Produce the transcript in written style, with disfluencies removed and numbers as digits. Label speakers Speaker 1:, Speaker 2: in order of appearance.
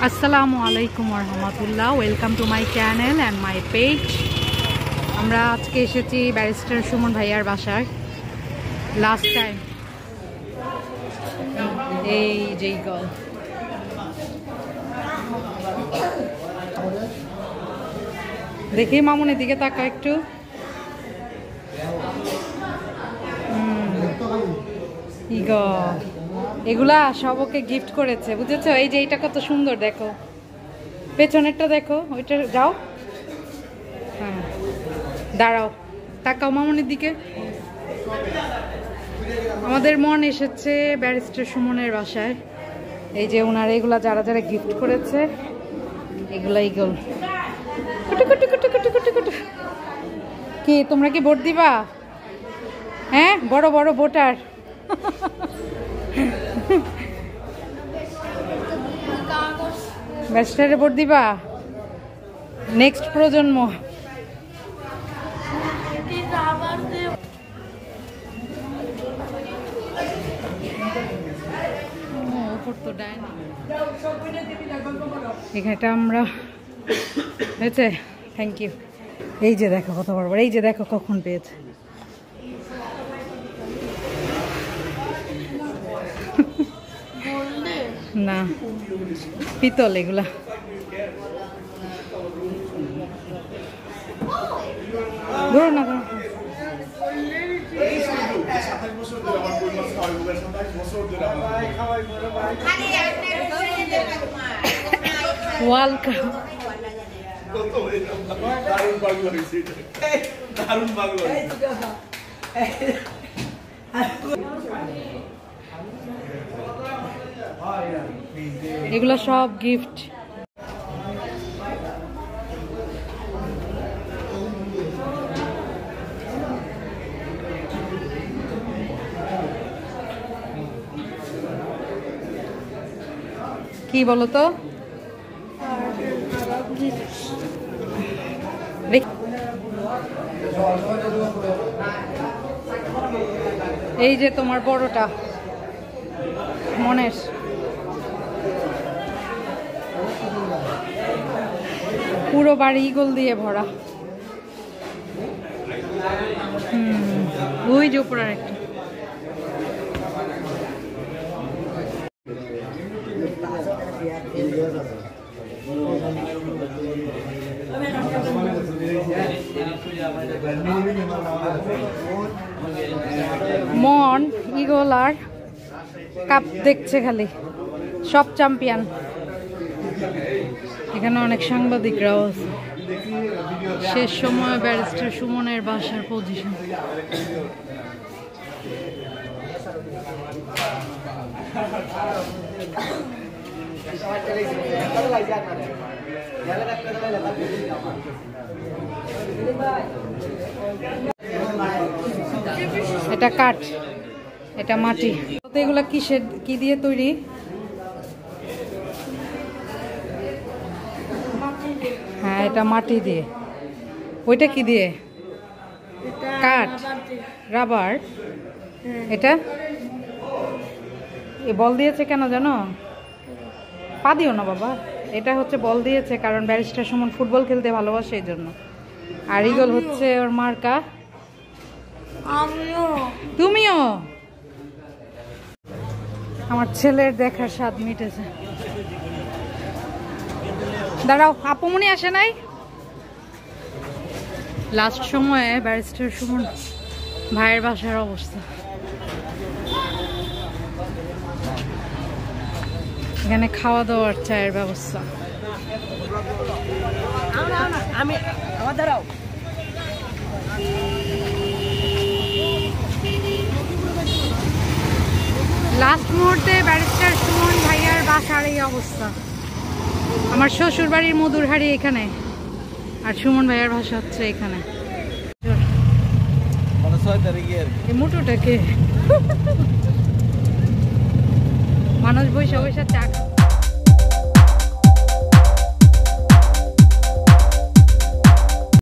Speaker 1: আসসালামু আলাইকুম ওয়া রাহমাতুল্লাহ। Welcome to my channel and my page. আমরা আজকে এসেছি ব্যারিস্টার সুমন ভাইয়ার বাসায়। লাস্ট টাইম এই যেই গল দেখি মামুনের দিকে তাকা একটু। এগুলা সব ওকে গিফট করেছে, বুঝেছো? এই যে এইটা কত সুন্দর, দেখো পেছনেরটা, দেখো ওইটা। যাও, হ্যাঁ দাঁড়াও, তাকাও মামুনির দিকে। আমাদের মন এসেছে ব্যারিস্টার সুমনের বাসায়। এই যে ওনার এগুলা যারা যারা গিফট করেছে, এগুলা এইগুলো কি তোমরা কি ভোট দিবা? হ্যাঁ, বড় বড় ভোটার। ব্যারিস্টারে ভোট দিবা? নেক্সট প্রজন্ম। এখানটা আমরা হয়েছে। Thank you. এই যে দেখো কত বড় বড়, এই যে দেখো কখন পেয়েছে। না, পিতল এগুলা। ধরো না, ধরো। ওয়াল কাপ। এগুলো সব গিফট। কি বলো তো? এই যে তোমার বড়টা মনের, পুরো বাড়ি ইগল দিয়ে ভরা। ওই যে উপর একটা। মন ইগল আর কাপ দেখছে খালি, সব চ্যাম্পিয়ন। এখানে অনেক সাংবাদিকরাও আছে। শেষ সময় ব্যারিস্টার সুমনের বাসার পজিশন। এটা কাঠ, এটা মাটি। এগুলা কিসের, কি দিয়ে তৈরি? হ্যাঁ, এটা মাটি দিয়ে। ওইটা কি দিয়ে? কাঠ, রাবার। এটা বল দিয়েছে কেন জানো? পা দিও না বাবা। এটা হচ্ছে বল দিয়েছে কারণ ব্যারিস্টার সুমন ফুটবল খেলতে ভালোবাসে, এই জন্য। আর ইগল হচ্ছে ওর মার্কা। তুমিও? আমার ছেলের দেখার স্বাদ মিটেছে। দাঁড়াও, আপুমনি আসে নাই? লাস্ট সময়ে ব্যারিস্টার সুমন ভাইয়ের বাসার অবস্থা। এখানে খাওয়া দাওয়ার চায়ের ব্যবস্থা। লাস্ট মুহূর্তে ব্যারিস্টার সুমন ভাইয়ার বাসার এই অবস্থা। আমার শ্বশুর বাড়ির মধুরহারি এখানে, আর সুমন ভাইয়ার বাসা হচ্ছে এখানে। মোটুটাকে মানুষ বৈশা বৈশা চা।